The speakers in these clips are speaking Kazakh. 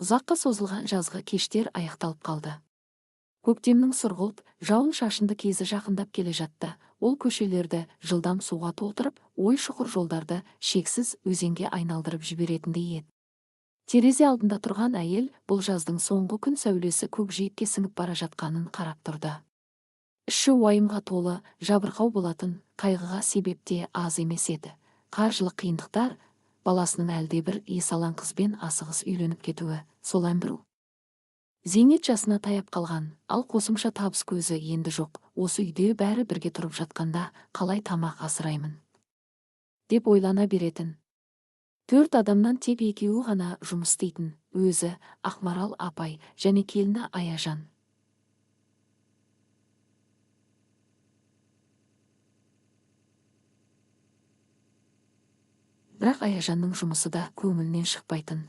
Ұзаққа созылған жазғы кештер аяқталып қалды. Көктемнің сұрғылт, жауын шашынды кезі жақындап келе жатты. Ол көшелерді жылдам суға толтырып, ой шұқыр жолдарды шексіз өзенге айналдырып жіберетіндей еді. Терезе алдында тұрған әйел бұл жаздың соңғы күн сәулесі көкжиекке сіңіп бара жатқанын қарап тұрды. Іші уайымға толы, жабырқау болатын, қайғыға себеп те аз емес еді. Қаржылық қиындықтар, баласының әлдебір есалаң қызбен асығыс үйленіп кетуі, солай бір зейнет жасына таяп қалған, ал қосымша табыс көзі енді жоқ. Осы үйде бәрі бірге тұрып жатқанда қалай тамақ асыраймын деп ойлана беретін. 4 адамнан тек екеуі ғана жұмыс істейтін, өзі Ақмарал апай және келіні Аяжан. Бірақ Аяжанның жұмысы да көңілінен шықпайтын.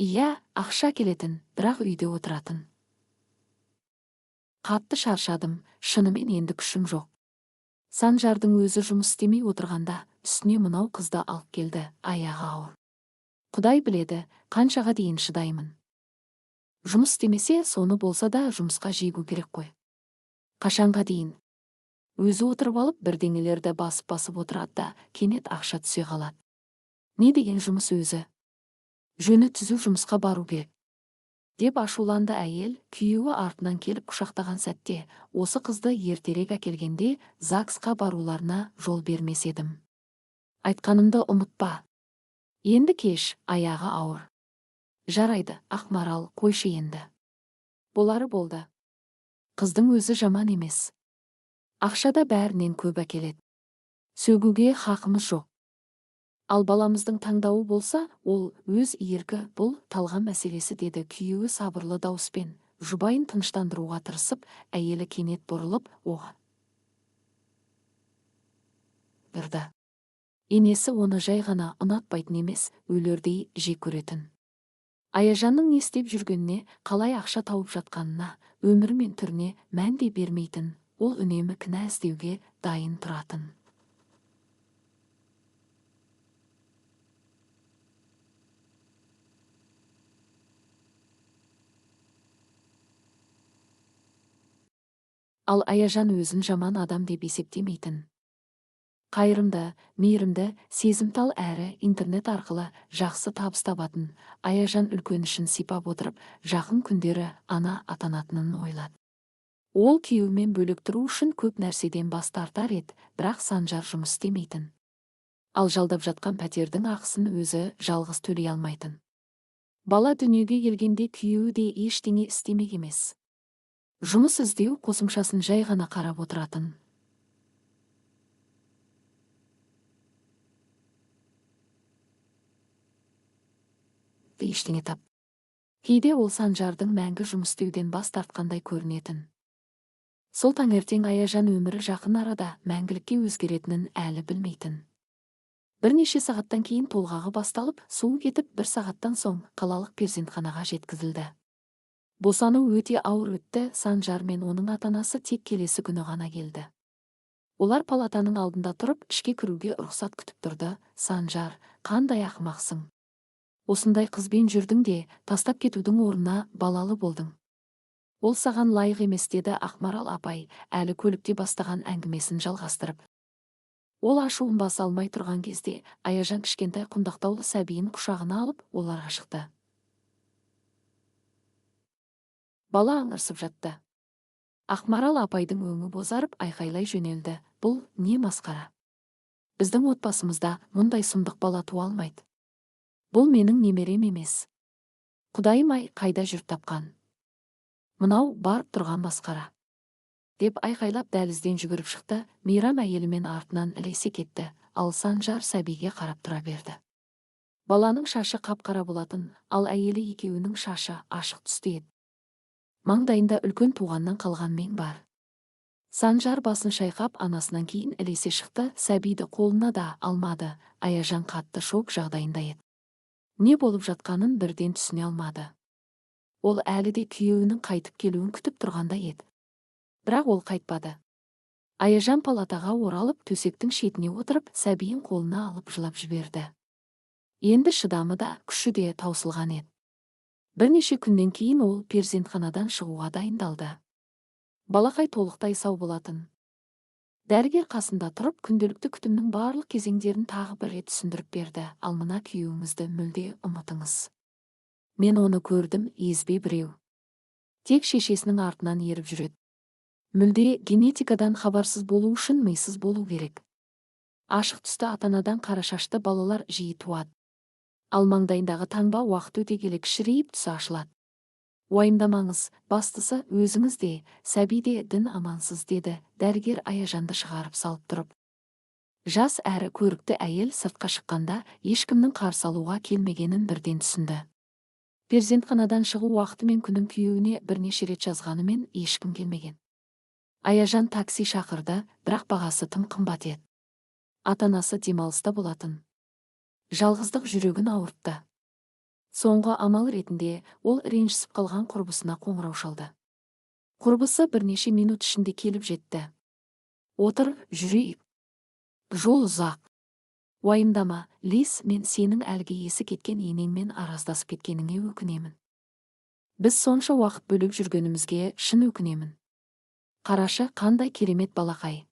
Иә, ақша келетін, бірақ үйде отыратын. Қатты шаршадым, шынымен енді күшім жоқ. Санжардың өзі жұмыс істемей отырғанда, үстіне мынау қызды алып келді, аяғы ауыр. Құдай біледі, қаншаға дейін шыдаймын. Жұмыс істемесе, соны болса да жұмысқа жегу керек қой. Қашанға дейін? Өзі отырып алып бірдеңелерді басып отырады да, кенет ақша түсе қалады. Не деген жұмыс өзі? Жөні түзу жұмысқа бару керек. Деп ашуланды әйел. Күйеуі артынан келіп құшақтаған сәтте, осы қызды ертерек әкелгенде ЗАГСқа баруларына жол бермес едім. Айтқанымды ұмытпа. Енді кеш, аяғы ауыр. Жарайды, Ақмарал, қойшы енді. Болары болды. Қыздың өзі жаман емес. Ақшада бәрінен көп әкеледі. Сөгуге хақымыз жоқ. Ал баламыздың таңдауы болса, ол өз еркі, бұл талған мәселесі, деді күйеуі сабырлы дауыспен. Жұбайын тыныштандыруға тырысып, әйелі кенет бұрылып, оған бұрды. Енесі оны жай ғана ұнатпайтын емес, өлердей жек көретін. Аяжанның не істеп жүргеніне, қалай ақша тауып жатқанына, өмірі мен түріне мән де бермейтін, ол үнемі кінә іздеуге дайын тұратын. Ал Аяжан өзін жаман адам деп есептемейтін. Қайырымды, мейірімді, сезімтал әрі интернет арқылы жақсы табыс табатын. Аяжан үлкен ішін сипап отырып, жақын күндері ана атанатынын ойлады. Ол күйеуімен бөлек тұру үшін көп нәрседен бас тартар еді, бірақ Санжар жұмыс істемейтін. Ал жалдап жатқан пәтердің ақысын өзі жалғыз төлей алмайтын. Бала дүниеге келгенде күйеуі де ештеңе істемек емес. Жұмыс іздеу қосымшасын жай ғана қарап отыратын. Ештеңе тап. Кейде ол Санжардың мәңгі жұмыс істеуден бас тартқандай көрінетін. Сол таңертең Аяжан өмірі жақын арада мәңгілікке өзгеретінін әлі білмейтін. Бірнеше сағаттан кейін толғағы басталып, суы кетіп, 1 сағаттан соң қалалық перзентханаға жеткізілді. Босану өте ауыр өтті. Санжар мен оның ата-анасы тек келесі күні ғана келді. Олар палатаның алдында тұрып, ішке кіруге рұқсат күтіп тұрды. Санжар, қандай ақымақсың. Осындай қызбен жүрдің де, тастап кетудің орнына балалы болдың. Ол саған лайық емес, деді Ақмарал апай, әлі көлікте бастаған әңгімесін жалғастырып. Ол ашуын баса алмай тұрған кезде, Аяжан кішкентай құндақтаулы сәбиін құшағына алып, оларға шықты. Бала аңырсып жатты. Ақмарал апайдың өңі бозарып, айқайлай жөнелді. Бұл не масқара? Біздің отбасымызда мұндай сұмдық бала туа алмайды. Бұл менің немерем емес. Құдайым-ай, қайда жүріп тапқан? Мынау барып тұрған масқара. Деп айқайлап дәлізден жүгіріп шықты. Мейрам әйелімен артынан ілесе кетті, ал Санжар сәбиге қарап тұра берді. Баланың шашы қап-қара болатын, ал әйелі екеуінің шашы ашық түсті еді. Маңдайында үлкен туғаннан қалған мен бар. Санжар басын шайқап анасынан кейін ілесе шықты, сәбиді қолына да алмады. Аяжан қатты шок жағдайында еді. Не болып жатқанын бірден түсіне алмады. Ол әлі де күйеуінің қайтып келуін күтіп тұрғанда еді. Бірақ ол қайтпады. Аяжан палатаға оралып, төсектің шетіне отырып, сәбиін қолына алып жылап жіберді. Енді шыдамы да, күші де таусылған еді. Бірнеше күннен кейін ол перзентханадан шығуға дайындалды. Балақай толықтай сау болатын. Дәрігер қасында тұрып, күнделікті күтімнің барлық кезеңдерін тағы бір рет түсіндіріп берді. Ал мына күйеуіңізді мүлде ұмытыңыз. Мен оны көрдім, езбе біреу. Тек шешесінің артынан еріп жүреді. Мүлде генетикадан хабарсыз болу үшін мисыз болу керек. Ашық түсті ата-анадан қара шашты балалар жиі туады. Ал маңдайындағы таңба уақыт өте келе кішірейіп түсі ашылады. Уайымдамаңыз, бастысы өзіңіз де, сәби де дін амансыз, деді дәрігер Аяжанды шығарып салып тұрып. Жас әрі көрікті әйел сыртқа шыққанда ешкімнің қарсы алуға келмегенін бірден түсінді. Перзентханадан шығу уақыты мен күнін күйеуіне бірнеше рет жазғанымен ешкім келмеген. Аяжан такси шақырды, бірақ бағасы тым қымбат еді. Ата-анасы демалыста болатын. Жалғыздық жүрегін ауыртты. Соңғы амал ретінде ол ренжісіп қалған құрбысына қоңырау шалды. Құрбысы бірнеше минут ішінде келіп жетті. Отыр, жүрейік. Жол ұзақ. Уайымдама, Лис, мен сенің әлгі есі кеткен енеңмен араздасып кеткеніңе өкінемін. Біз сонша уақыт бөліп жүргенімізге шын өкінемін. Қарашы, қандай керемет балақай,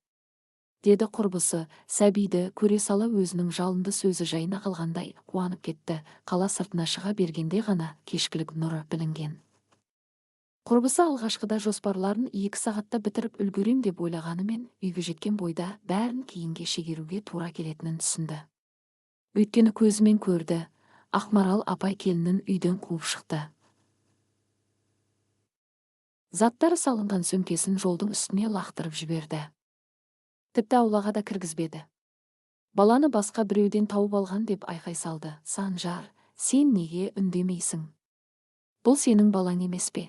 деді құрбысы, сәбиді көре сала өзінің жалынды сөзі жайына қалғандай қуанып кетті. Қала сыртына шыға бергенде ғана кешкілік нұры білінген. Құрбысы алғашқыда жоспарларын 2 сағатта бітіріп үлгерем деп ойлағанымен, үйге жеткен бойда бәрін кейінге шегеруге тура келетінін түсінді. Өйткені көзімен көрді, Ақмарал апай келінін үйден қуып шықты. Заттары салынған сөмкесін жолдың үстіне лақтырып жіберді. Тіпті аулаға да кіргізбеді. Баланы басқа біреуден тауып алған деп айқай салды. Санжар, сен неге үндемейсің? Бұл сенің балаң емес пе?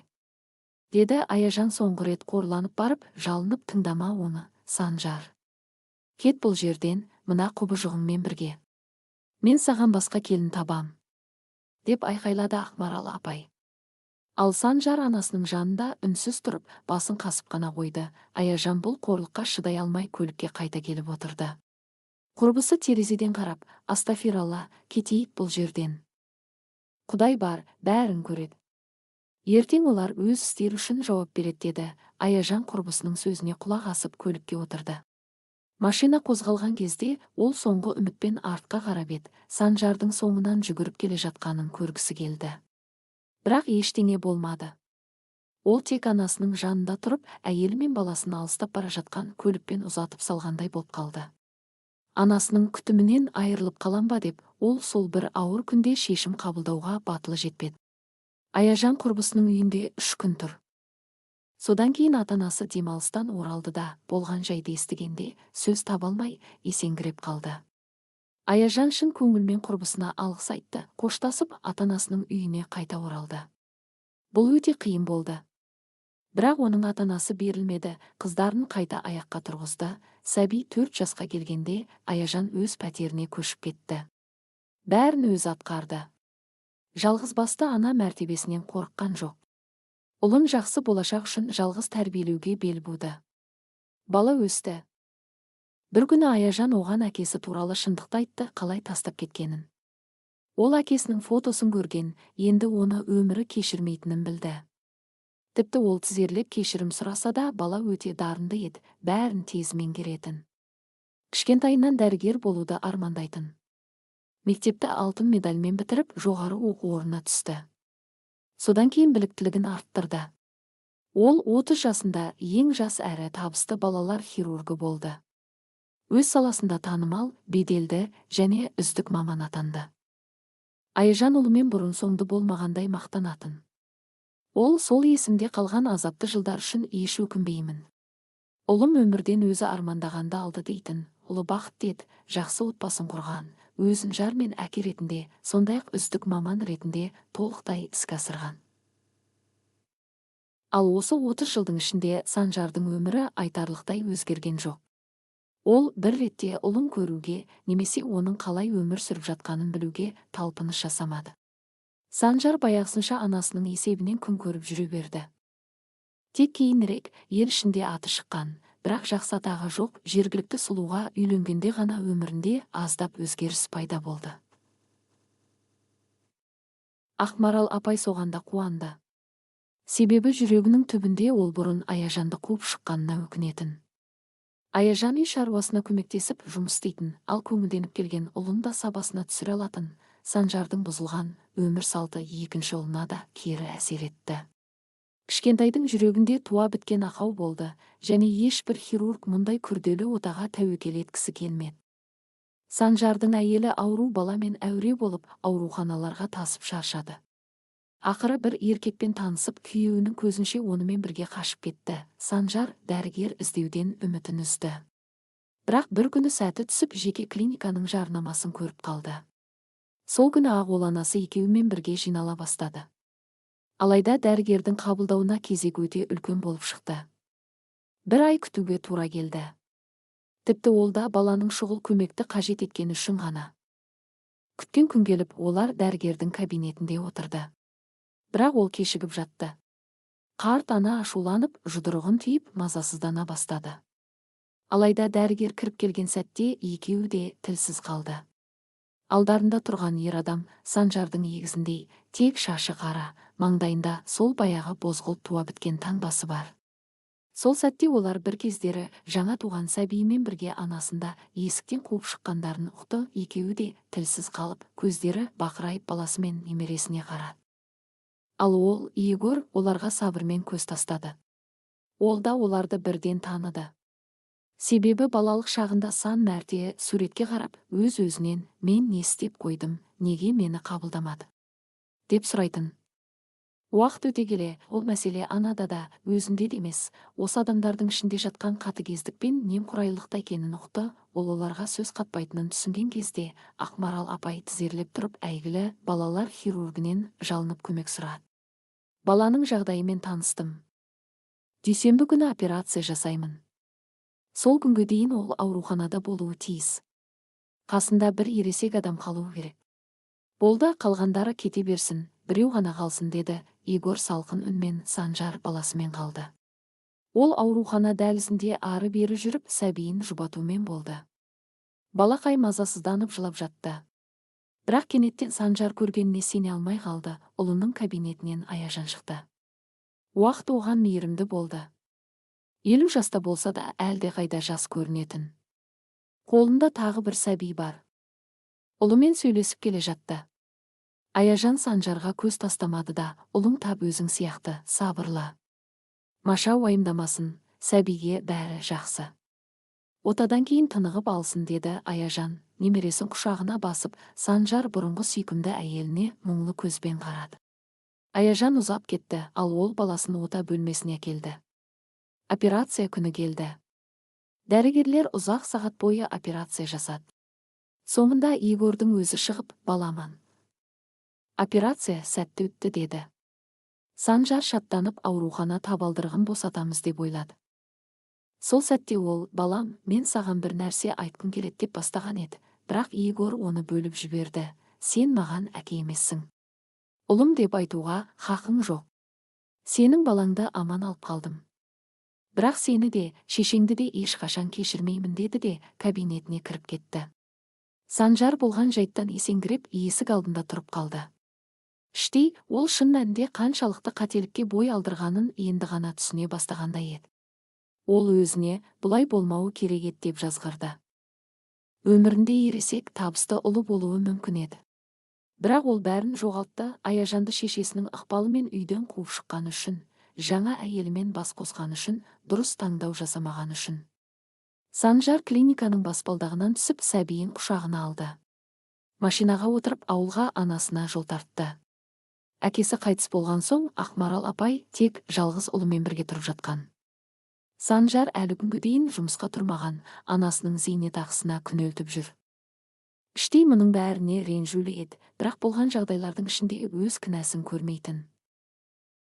Деді Аяжан соңғы рет қорланып барып, жалынып, тыңдама оны, Санжар. Кет бұл жерден, мына құбыжығыңмен бірге. Мен саған басқа келін табам, деп айқайлады Ақмарал апай. Ал Санжар анасының жанында үнсіз тұрып, басын қасып қана қойды. Аяжан бұл қорлыққа шыдай алмай көлікке қайта келіп отырды. Құрбысы терезеден қарап, астафиралла, кетейік бұл жерден. Құдай бар, бәрін көреді. Ертең олар өз істері үшін жауап береді, деді. Аяжан құрбысының сөзіне құлақ асып көлікке отырды. Машина қозғалған кезде ол соңғы үмітпен артқа қарап еді. Санжардың соңынан жүгіріп келе жатқанын көргісі келді. Бірақ ештеңе болмады. Ол тек анасының жанында тұрып, әйелі мен баласын алыстап бара жатқан көлікпен ұзатып салғандай болып қалды. Анасының күтімінен айырылып қалам ба деп, ол сол бір ауыр күнде шешім қабылдауға батылы жетпеді. Аяжан құрбысының үйінде 3 күн тұр. Содан кейін ата-анасы демалыстан оралды да, болған жайды естігенде сөз таба алмай есеңгіреп қалды. Аяжан шын көңілмен құрбысына алғыс айтты, қоштасып ата-анасының үйіне қайта оралды. Бұл өте қиын болды. Бірақ оның ата-анасы берілмеді, қыздарын қайта аяққа тұрғызды. Сәби 4 жасқа келгенде Аяжан өз пәтеріне көшіп кетті. Бәрін өзі атқарды. Жалғыз басты ана мәртебесінен қорыққан жоқ. Ұлын жақсы болашақ үшін жалғыз тәрбиелеуге бел буды. Бала өсті. Бір күні Аяжан оған әкесі туралы шындықты айтты, қалай тастап кеткенін. Ол әкесінің фотосын көрген, енді оны өмірі кешірмейтінін білді. Тіпті ол тізерлеп кешірім сұраса да, бала өте дарынды еді, бәрін тез меңгеретін. Кішкентайынан дәрігер болуды армандайтын. Мектепті алтын медальмен бітіріп, жоғары оқу орнына түсті. Содан кейін біліктілігін арттырды. Ол 30 жасында ең жас әрі табысты балалар хирургы болды. Өз саласында танымал, беделді және үздік маман атанды. Аяжан ұлымен бұрын соңды болмағандай мақтанатын. Ол сол есімде қалған азапты жылдар үшін еш өкінбеймін. Ұлым өмірден өзі армандағанды алды дейтін, ұлы бақыт деді, жақсы отбасын құрған, өзін жар мен әке ретінде, сондай-ақ үздік маман ретінде толықтай іске асырған. Ал осы 30 жылдың ішінде Санжардың өмірі айтарлықтай өзгерген жоқ. Ол бір ретте ұлын көруге, немесе оның қалай өмір сүріп жатқанын білуге талпыныс жасамады. Санжар баяғысынша анасының есебінен күн көріп жүре берді. Тек кейінірек ел ішінде аты шыққан, бірақ жақсы атағы жоқ жергілікті сұлуға үйленгенде ғана өмірінде аздап өзгеріс пайда болды. Ақмарал апай соғанда қуанды. Себебі жүрегінің түбінде ол бұрын Аяжанды қуып шыққанына өкінетін. Аяжан үй шаруасына көмектесіп жұмыс істейтін, ал көңілденіп келген ұлын да сабасына түсіре алатын. Санжардың бұзылған өмір салты екінші ұлына да кері әсер етті. Кішкентайдың жүрегінде туа біткен ақау болды, және ешбір хирург мұндай күрделі отаға тәуекел еткісі келмеді. Санжардың әйелі ауру баламен әуре болып, ауруханаларға тасып шаршады. Ақыры бір еркекпен танысып, күйеуінің көзінше онымен бірге қашып кетті. Санжар дәрігер іздеуден үмітін үзді. Бірақ бір күні сәті түсіп, жеке клиниканың жарнамасын көріп қалды. Сол күні ақ ол анасы екеуімен бірге жинала бастады. Алайда дәрігердің қабылдауына кезек өте үлкен болып шықты. Бір ай күтуге тура келді. Тіпті ол да баланың шұғыл көмекті қажет еткені үшін ғана. Күткен күн келіп, олар дәрігердің кабинетінде отырды. Бірақ ол кешігіп жатты. Қарт ана ашуланып, жұдырығын түйіп, мазасыздана бастады. Алайда дәрігер кіріп келген сәтте екеуі де тілсіз қалды. Алдарында тұрған ер адам Санжардың егізіндей, тек шашы қара, маңдайында сол баяғы бозғыл туа біткен таңбасы бар. Сол сәтте олар бір кездері жаңа туған сәбиімен бірге анасында есіктен қуып шыққандарын ұқты. Екеуі де тілсіз қалып, көздері бақырайып баласы мен немересіне қарады. Ал ол, Егор, оларға сабырмен көз тастады. Ол да оларды бірден таныды. Себебі балалық шағында сан мәрте суретке қарап, өз-өзінен мен не істеп қойдым, неге мені қабылдамады деп сұрайтын. Уақыт өте келе, ол мәселе анада да, өзінде де емес, осы адамдардың ішінде жатқан қатыгездік пен немқұрайлылықта екенін ұқты. Ол оларға сөз қатпайтынын түсінген кезде, Ақмарал апай тізерлеп тұрып, әйгілі балалар хирургінен жалынып көмек сұрады. Баланың жағдайымен таныстым. Дүйсенбі күні операция жасаймын. Сол күнге дейін ол ауруханада болуы тиіс. Қасында бір ересек адам қалуы керек. Болды, қалғандары кете берсін, біреу ғана қалсын, деді. Егор салқын үнмен Санжар баласымен қалды. Ол аурухана дәлізінде ары-бері жүріп, сәбиін жұбатумен болды. Балақай мазасызданып жылап жатты. Бірақ кенеттен Санжар көргеніне сене алмай қалды. Ұлының кабинетінен Аяжан шықты. Уақыт оған мейірімді болды. 50 жаста болса да әлде қайда жас көрінетін. Қолында тағы бір сәби бар. Ұлымен сөйлесіп келе жатты. Аяжан Санжарға көз тастамады да, ұлың тап өзің сияқты, сабырлы. Маша уайымдамасын, сәбиге бәрі жақсы. Отадан кейін тынығып алсын, деді Аяжан. Немересін құшағына басып, Санжар бұрынғы сүйкімді әйеліне мұңлы көзбен қарады. Аяжан ұзап кетті, ал ол баласын ота бөлмесіне келді. Операция күні келді. Дәрігерлер ұзақ сағат бойы операция жасады. Соңында Егордың өзі шығып, баламан. Операция сәтті өтті, деді. Санжар шаттанып, аурухана табалдырығын босатамыз деп ойлады. Сол сәтте ол, балам, мен саған бір нәрсе айтқым келеді деп бастаған еді. Бірақ Егор оны бөліп жіберді. Сен маған әке емессің. Ұлым деп айтуға хақың жоқ. Сенің балаңды аман алып қалдым. Бірақ сені де, шешеңді де ешқашан кешірмеймін, деді де кабинетіне кіріп кетті. Санжар болған жайттан есеңгіреп, есік алдында тұрып қалды. Іштей, ол шын мәнінде қаншалықты қателікке бой алдырғанын енді ғана түсіне бастағандай еді. Ол өзіне бұлай болмауы керек еді деп жазғырды. Өмірінде ересек, табысты ұлы болуы мүмкін еді. Бірақ ол бәрін жоғалтты. Аяжанды шешесінің ықпалымен үйден қуып шыққаны үшін, жаңа әйелімен бас қосқаны үшін, дұрыс таңдау жасамаған үшін. Санжар клиниканың баспалдағынан түсіп, сәбиін құшағына алды. Машинаға отырып, ауылға анасына жол тартты. Әкесі қайтыс болған соң, Ақмарал апай тек жалғыз ұлымен бірге тұрып жатқан. Санжар әлі күнге дейін жұмысқа тұрмаған, анасының зейнетақысына күнелтіп жүр. Іштей мұның бәріне ренжулі еді, бірақ болған жағдайлардың ішінде өз кінәсін көрмейтін.